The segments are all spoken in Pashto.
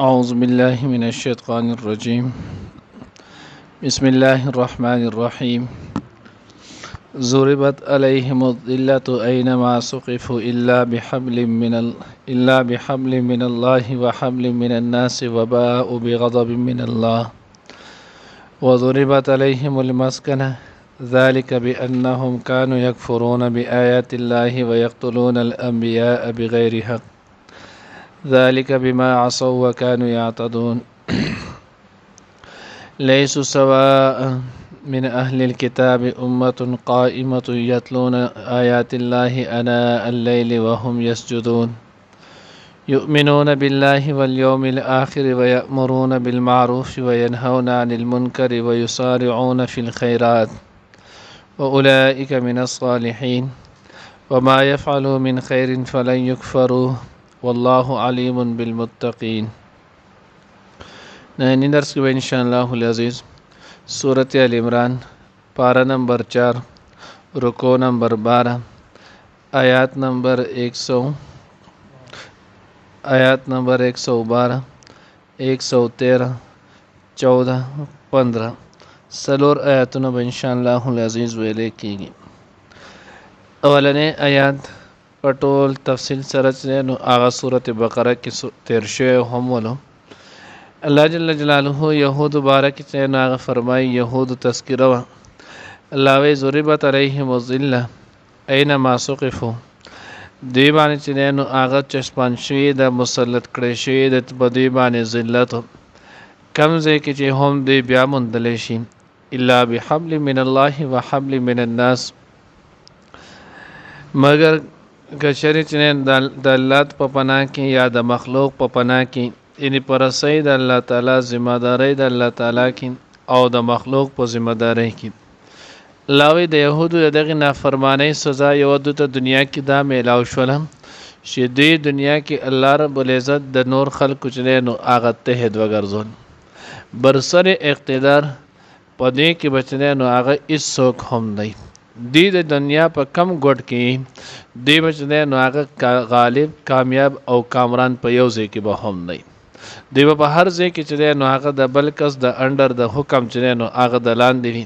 أعوذ بالله من الشيطان الرجيم. بسم الله الرحمن الرحيم. ضربت عليهم الذلة أينما ثقفوا إلا بحبل من الله وحبل من الناس وباءوا بغضب من الله وضربت عليهم المسكنة ذلك بأنهم كانوا يكفرون بآيات الله ويقتلون الأنبياء بغير حق ذلك بما عصوا وكانوا يعتدون ليسوا سواء من أهل الكتاب أمة قائمة يتلون آيات الله آناء الليل وهم يسجدون يؤمنون بالله واليوم الآخر ويأمرون بالمعروف وينهون عن المنكر ويسارعون في الخيرات وأولئك من الصالحين وما يفعلوا من خير فلن يكفروه والله عليم بالمتقين. نئے درس کے انشاءاللہ العزیز سورۃ ال عمران پارہ نمبر 4 رکوع نمبر 12 آیات نمبر 112 113 14 15 سلور آیاتونه به انشاءاللہ العزیز ویلې کیږي. اولنې آیات په ټول تفصیل سره چې نو هغه سورۃ بقره کې تیر شوی هم ولو. الله جل جلاله یهود بارک چې نو هغه فرمایي یهود تذکره وا الله وی ضربت علیهم الذلة اینما ثقفوا دی باندې چې نو هغه چشپان شوی د مسلط کړي شوی د بدی باندې ذلت کم ځای کې چې هم دی بیا مندل شي الا بحبل من الله وحبل من الناس مگر کچری چې د الله په پناه کې یا د مخلوق په پناه کې یعنی پر سید الله تعالی ذمہ داری د الله تعالی کې او د مخلوق په ذمہ داری کې لاوی د يهودو دغه نافرمانی سزا یو د دنیا کې دا میلاو شوله چې د دنیا کې الله رب العزت د نور خلق چنه نو هغه ته وګرځول برسر اقتدار پدې کې بچنه نو هغه هیڅوک هم دی د دنیا په کم ګډ کې دی بچنه نو هغه غالب کامیاب او کامران په یو ځای کې به هم دی دی په هر ځای کې چې نو هغه د بلکس د انډر د حکم چې نو هغه د لاندې وي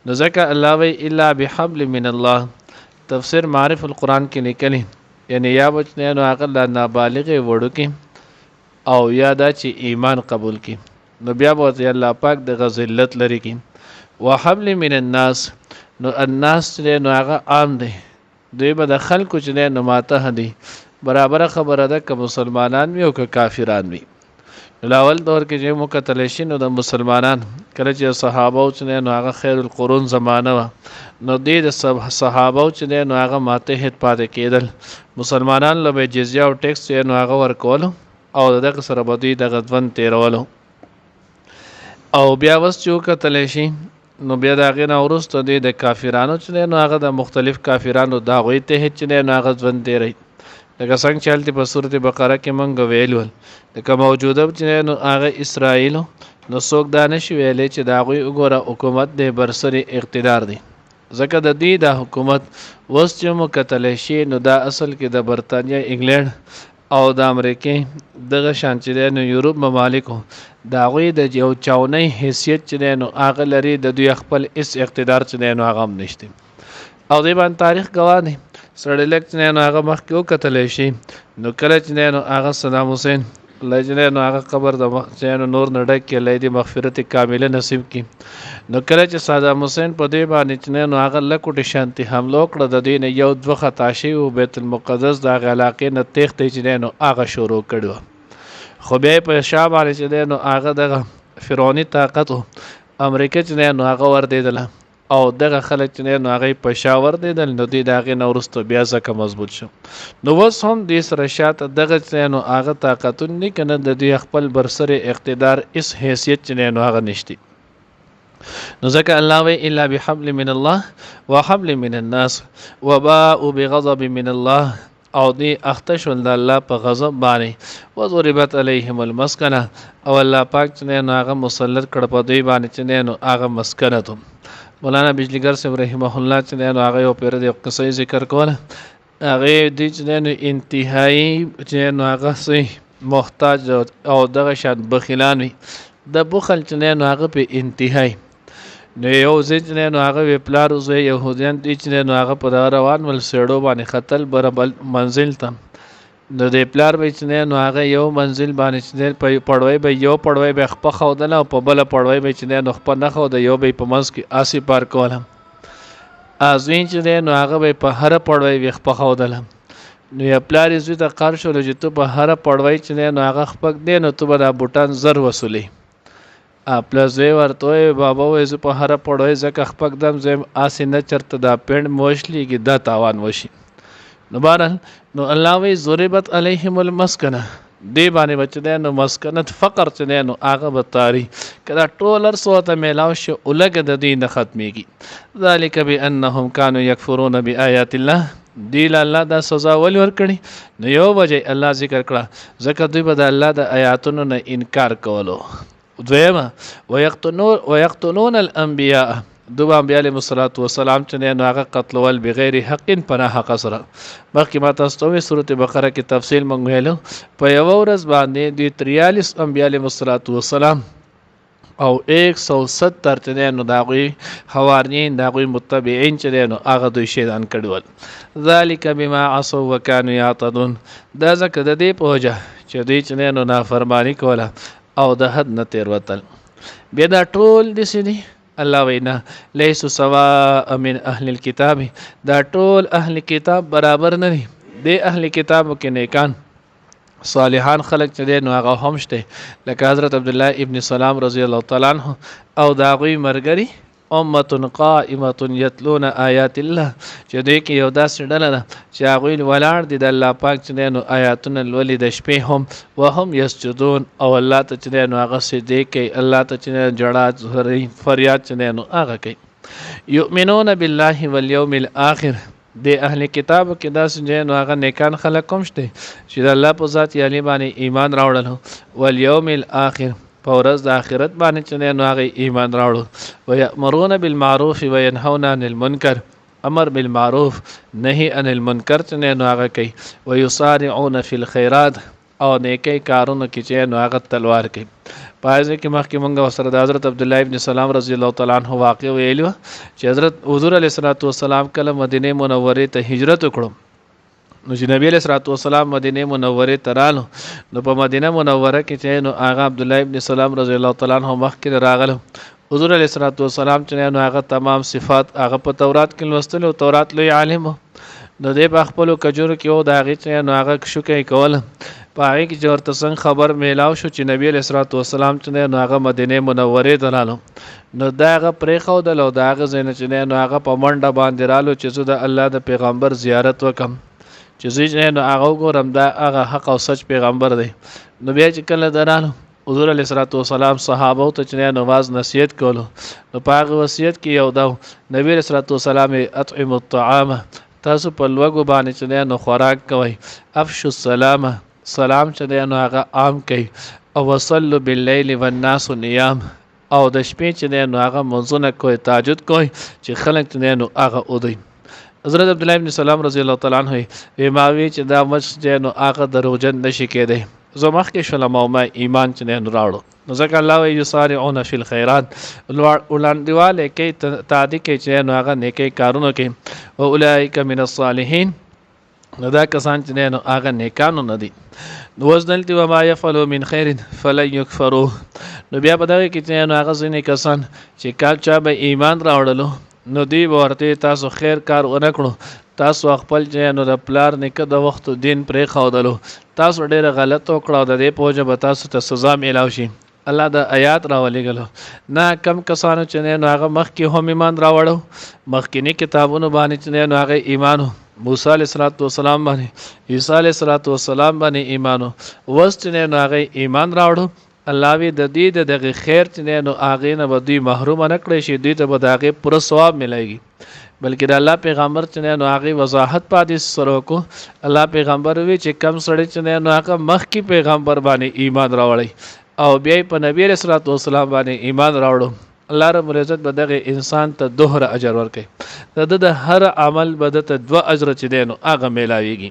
نو ځکه الله وی الا بحبل من الله تفسیر معرف القرآن کې لیکلی یعنی یا بچنه نو هغه د نابالغ وړو کې او یا دا چې ایمان قبول کې نو بیا به الله پاک د غزلت لري کې وحبل من الناس نو الناس چې نو هغه عام دی دوی به د خلکو چې نو ماته دي برابر خبره ده که مسلمانان وي او که کافران وي. لاول دور کې چې مقتل شي نو د مسلمانان کله چې صحابه او چې نو هغه خیر القرون زمانه و نو د صحابه او چې نو هغه ماتحت پاتې کېدل مسلمانان له جزیه او ټیکس نو هغه ورکول او دغه سره بدی د غدون تیرولو او بیا وس چې قتل شي نو بیا دا غي نه ورسته د کافرانو چې نو هغه د مختلف کافرانو دا غوي ته چې نو هغه ځوند دی لکه څنګه چې حالت په سورۃ بقره کې مونږ ویلول لکه موجوده چې نو هغه اسرائیل نو څوک دا نشي ویلې چې دا غوي وګوره حکومت د برسري اقتدار دی ځکه د دې د حکومت وس چې مقتل شي نو دا اصل کې د برتانیا انګلند او د امریکای دغه شان چې نو یورپ ممالکو دا غوي د یو چاونۍ حیثیت چې نو هغه لري د دوی خپل اس اقتدار چې نو هغه هم نشته او دی باندې تاریخ گواه دی سړی لک چې نو هغه مخکې وکتلی شي نو کله چې نو هغه صدام حسین الله چې نو هغه قبر د نور نه ډک کې الله دې مغفرت کامله نصیب کړي نو کله چې صدام حسین په دې باندې چې نو هغه لکوټې شانتي حمله وکړه د دې نه یو دوه خطا شي او بیت المقدس د علاقې نه تېښتې چې نو هغه شروع کړو خو بیا په شا باندې چې نو هغه دغه فرعوني طاقت امریکا چې نو هغه وردېدله او دغه خلک چې نو هغه په شاور دیدل نو دی دغه نورستو بیا ځکه مضبوط شو نو وس هم د سره شاته دغه چې نو هغه طاقتون نه کنه د دوی خپل برسره اقتدار اس حیثیت چې نو هغه نشتی نو ځکه الله وی الا بحبل من الله وحبل من الناس وباء بغضب من الله او دی اختشول د الله په غضب باندې وضربت علیهم المسکنه او الله پاک چې نو هغه مسلط کړ په دوی باندې چې نو هغه مسکنه مولانا بجلیگر صاحب رحمه الله چې نو هغه یو پیر د قصې ذکر کوله هغه د چې نو انتهایی چې نو هغه سي محتاج او دغه شان بخیلان وي د بخل چې نه نو هغه په انتهای نو یو ځای چې نو هغه پلار زوی يهوديان دي چې نو هغه په روان ول سړو باندې خطل بربل منزل ته نو د پلار به چې نو هغه یو منزل باندې چې په پړوي به یو پړوي به خپ خودل او په بل پړوي به چې نو خپ نه خو د یو به په منځ کې آسی پار کولم ازوین چې نو هغه به په هر پړوي وي خپ خودل نو یا پلار زوی ته قرض شول چې ته په هر پړوي چې نو هغه خپک دی نو ته به دا بوټان زر وصولي خپل زوی ورته بابا وې زه په هر پړوي ځکه خپک دم زم آسی نه چرته دا پند موشليږي دا تاوان وشي نو بارل نو الله وی ضربت علیهم المسکنه دی باندې بچ نو مسکنت فقر چې نو هغه بتاری کدا ټولر سوته میلاو شو ولګ د دین ختميږي ذالک بانهم كانوا يكفرون بآيات الله دی الله دا سزا ول ور کړی نو یو وجه الله ذکر کړه ځکه دوی به د الله د آیاتونو نه انکار کولو دویمه ويقتلون الانبیاء دوه انبیاء علیهم الصلوات والسلام چې نه هغه قتل ول بغیر حق په حق سره مخکې ما تاسو ته سورته بقره کې تفصیل مونږ ویلو په یو ورځ باندې د 43 انبیاء علیهم الصلوات والسلام او 170 چې نو داغوی حواریین داغوی متبعین چې نو هغه دوی شهیدان کړول ذالک بما عصوا وكانوا يعتدون دا ځکه د دې په وجه چې دوی چې نو نافرمانی کوله او د حد نه تیر وتل بیا دا ټول د سړي الله وینا ليس سواء من اهل الكتاب دا ټول اهل کتاب برابر نه دي د اهل کتاب کې نیکان صالحان خلق چې نو هغه هم شته لکه حضرت عبد الله ابن سلام رضی الله تعالی عنہ او داغوی مرګري امه قائمه یتلون آیات الله چې دې کې یو داسې ډله ده چې هغه ولاړ دي د الله پاک چې نو آیاتونه لولي د شپې هم وهم یسجدون او الله ته چې نو هغه سجدي کوي الله ته چې جړه فریاد چې نو هغه کوي یؤمنون بالله واليوم الاخر د اهل کتاب کې داسې نو هغه نیکان خلک کوم شته چې د الله په ذات یعنی باندې ایمان راوړل والیوم الاخر په ورځ د آخرت باندې چې نو هغه ایمان راوړل ويأمرون بالمعروف وينهون عن المنکر امر بالمعروف نهي عن المنکر چې نو هغه کوي ويصارعون في الخيرات او نیکی کارونه کې چې نو هغه تلوار کوي پایځه کې مخکې مونږ سره د حضرت عبد الله ابن سلام رضی الله تعالی عنہ واقع ویلو چې حضرت حضور علیه الصلاۃ والسلام کله مدینه منوره ته هجرت وکړو نو چې نبی علیه الصلاۃ والسلام مدینه منوره ته رالو نو په مدینه منوره کې چې نو هغه عبد الله ابن سلام رضی الله تعالی عنہ مخکې راغلو حضور علیه الصلاۃ والسلام چې نو هغه تمام صفات هغه په تورات کې لوستل او تورات لوی عالم نو دې په خپل کجور کې او دا غي چې نو هغه شوکې کول پای کې جوړ تاسو خبر میلاو شو چې نبی علیہ الصلوۃ والسلام چې نو هغه مدینه منوره ته رالو نو دا هغه پرې خو د لو دا هغه زین چې نو هغه په منډه باندې رالو چې د الله د پیغمبر زیارت وکم چې زه نو هغه ګورم دا هغه حق او سچ پیغمبر دی نو بیا چې کله درالو حضور علیہ الصلوۃ والسلام صحابه ته چې نواز نصیحت کولو نو پاغه وصیت کې یو دا نبی علیہ الصلوۃ والسلام اطعم الطعام تاسو په لوګو باندې چې نو خوراک کوي افشوا السلام سلام چې نو هغه عام کوي او وصلوا بالليل والناس نيام او د شپې چې نو هغه منځونه کوي تهجد کوي چې خلک چې نو هغه اودي حضرت عبد الله ابن سلام رضی الله تعالی عنہ ایماوی چې دا مسجد نو هغه دروغجن نشي کېده زمخ کې شلم او ما ایمان چې نو راوړو نو ځکه الله وی یسارعون فی الخيرات ولاندواله کې تعدی کې چې نو هغه نیکی کارونه کوي او اولئک من الصالحین نو دا کسان چې نو هغه نیکانو نه دي نو وزنلتی و ما يفعلوا من خير فلن يكفروا نو بیا په دغه کې چې نو هغه ځینې کسان چې کال چا به ایمان راوړلو نو دی ورته تاسو خیر کار ونکړو تاسو خپل چې نو د پلار نیکه د وخت دین پرې خودلو تاسو ډېر غلط وکړو د دې پوجا به تاسو ته سزا میلاو شي الله د آیات راولېګلو نه کم کسانو چې نو هغه مخکې هم ایمان راوړو مخکینی کتابونو باندې چې نو هغه ایمانو موسی علیہ الصلوۃ والسلام باندې عیسی علیہ الصلوۃ والسلام باندې ایمانو وست نه نو هغه ایمان راوړو الله وی د دې دغه خیر چې نو هغه نه بدوی محروم نه کړی شي دوی ته به هغه پر ثواب ملایږي بلکې د الله پیغمبر چې نو هغه وضاحت پاتې سره کو الله پیغمبر وی چې کم سړی چې نو هغه مخکې پیغمبر باندې ایمان راوړی او بیا په نبی علیہ الصلوۃ والسلام باندې ایمان راوړو الله رب العزت به دغه انسان ته دوهره اجر ورکړي د هر عمل به د 2 اجر چې دینو هغه میلاویږي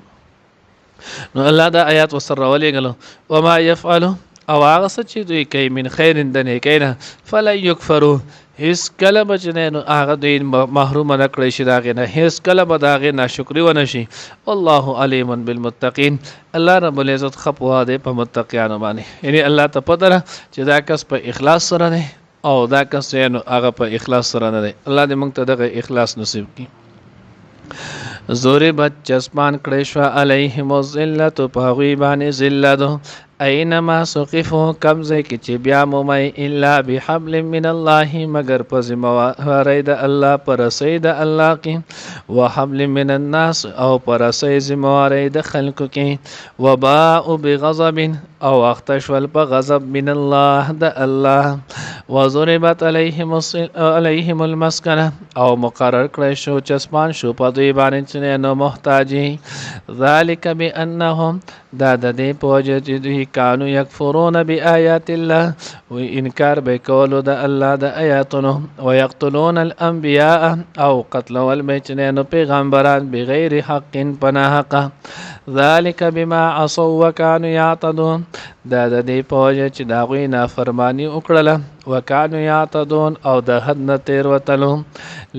نو الله دا آیات وسره ولېګلو وما يفعلوا او هغه څه چې دوی کوي من خیر د نیکۍ نه فلن یکفروا هیڅ کله به چې نو هغه دوی محروم نه کړی شي د هغې نه هیڅ کله به د هغې ناشکري ونه شي والله علیم بالمتقین الله رب العزت ښه پوهه دی په متقیانو باندې یعنې الله ته پته ده چې دا کس په اخلاص سره دی او دا کس نو هغه په اخلاص سره نه دی الله دې موږ ته دغه اخلاص نصیب کړي ضربت چسپان کړی شوه علیهم الذلة په هغوی باندې ذلت اینما سقفو کم ځای کې چې بیا مومئ الا بحبل من الله مگر په ذمهوارۍ د الله په رسۍ د الله کې وحبل من الناس او په رسۍ ذمهوارۍ د خلکو کې وباءوا بغضب او اخته شول په غضب من الله د الله وضربت علیهم المسکنه او مقرر کړی شو چسپان شو په دوی باندې چې نو محتاجي ذلک بانهم دا د دې په وجه چې دوی کانو یکفرون بآیات الله و انکار به کولو د الله د آیاتونو ويقتلون الانبیاء او قتلول به چې نو پیغمبران بغیر حق پناه حق ذلك بما عصوا وكانوا يعتدون دا د دې په وجه چې د هغوی نافرماني وکړله وکانو یعتدون او د حد نه تېروتلو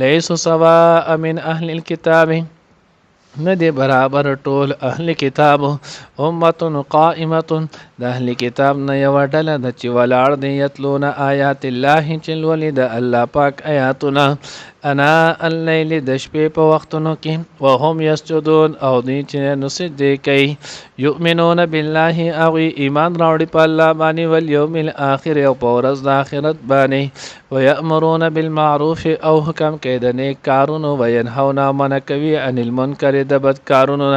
لیسوا سواء من اهل الكتاب نه دی برابر ټول اهل کتاب امه قائمه د اهل کتاب نه یو ډله د چې ولاړ دی یتلون آیات الله چې لولي د الله پاک آیاتونه انا الليل د شپې په وختونو کې وهم یسجدون او دوی چې نو سجدې کوي یؤمنون بالله او ایمان راوړي په الله باندې والیوم الاخر او په ورځ د آخرت باندې ويأمرون بالمعروف او حکم کوي د نیک کارونو وینهون منع کوي عن المنکر د بد کارونو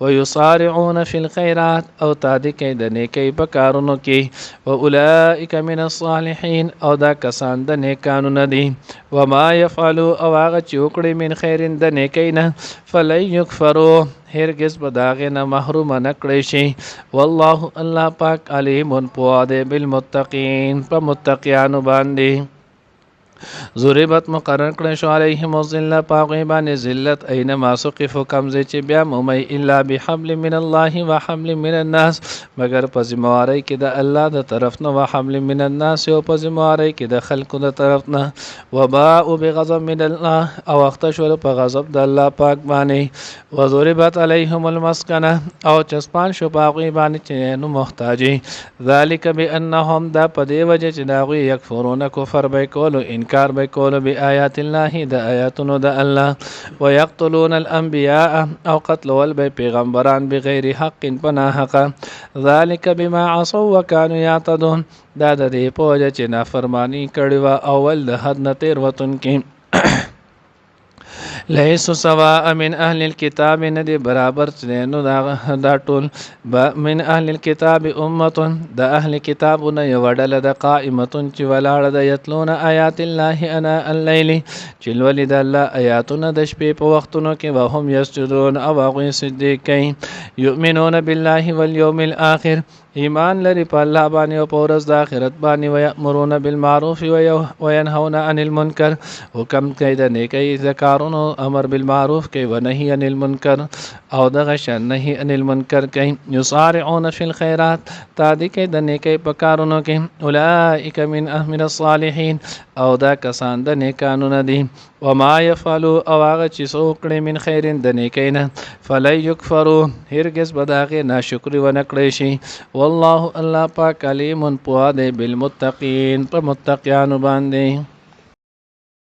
ويصارعون في الخيرات او تادی کوي د نیکۍ په کارونو کې واولئک من الصالحین او دا کسان د نیکانو نه دي وما يفعلوا او هغه چې وکړي من خیر د نیکۍ نه فلن یکفروا هرگز به د هغې نه محروم نه کړی شي والله الله پاک علیم پوه دی بالمتقین په متقیانو باندې ضربت مقرر کړی شو علیهم الذلة په هغوی باندې ذلت اینما سقفو کمځای چې بیا مومئ الا بحبل من الله وحبل من الناس مگر په ذمهوارۍ کې د الله د طرف نه وحبل من الناس او په ذمهوارۍ کې د خلکو د طرف نه وباءوا بغضب من الله او اخته شول په غضب د الله پاک باندې وضربت علیهم المسکنه او چسپان شو په هغوی باندې چې نو محتاجي ذلک بانهم دا په دې وجه چې د هغوی یکفرون کفر به کولو انکار به کولو بآیات الله د آیاتونو د الله ويقتلون الانبیاء او قتلول به پیغمبران بغیر حق پناه حق ذلك بما عصوا وكانوا يعتدون دا د دې په وجه چې نافرمانی کړې وه اول د حد نه تېروتونکي لیسوا سواء من اهل الكتاب ندی برابر نو دا ټول من اهل الكتاب امه د اهل کتابونه یو ډله د قائمه چې ولاړه د یتلون آیات الله انا الليل چې ولید الله آیاتونه د شپې په وختونو کې وهم یسجدون او هغوی سجدې کوي یؤمنون بالله والیوم الاخر ایمان لري په الله باندې او په ورځ د آخرت باندې ويأمرون بالمعروف وينهون عن المنکر حکم کوي د نیکۍ د کارونو امر بالمعروف کوي ونهي عن المنکر او دغه شان نهي عن المنکر کوي يصارعون في الخيرات تادی کوي د نیکۍ په کارونو کې اولئک من الصالحین او دا کسان د نیکانو نه دي وما يفعلوا او هغه چې څوک کړي من خیر د نیکۍ نه فلن یکفروا هرگز به د هغې ناشکري ونه کړی شي والله الله پاک علیم پوه دی بالمتقین په متقیانو باندې